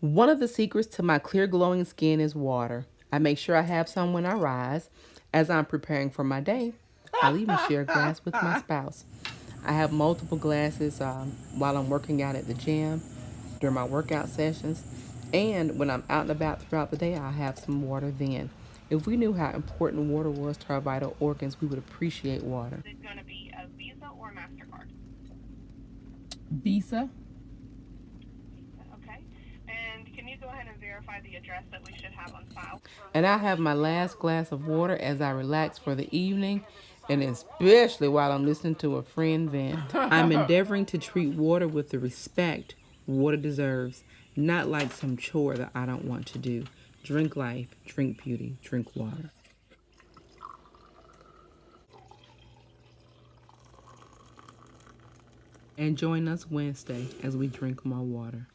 One of the secrets to my clear glowing skin is water. I make sure I have some when I rise. As I'm preparing for my day, I'll even share a glass with my spouse. I have multiple glasses while I'm working out at the gym, during my workout sessions, and when I'm out and about throughout the day, I'll have some water then. If we knew how important water was to our vital organs, we would appreciate water. Is it going to be a Visa or MasterCard? Visa. Okay. And can you go ahead and verify the address that we should have on file? And I'll have my last glass of water as I relax for the evening, and especially while I'm listening to a friend vent. I'm endeavoring to treat water with the respect water deserves, not like some chore that I don't want to do. Drink life, drink beauty, drink water. And join us Wednesday as we drink more water.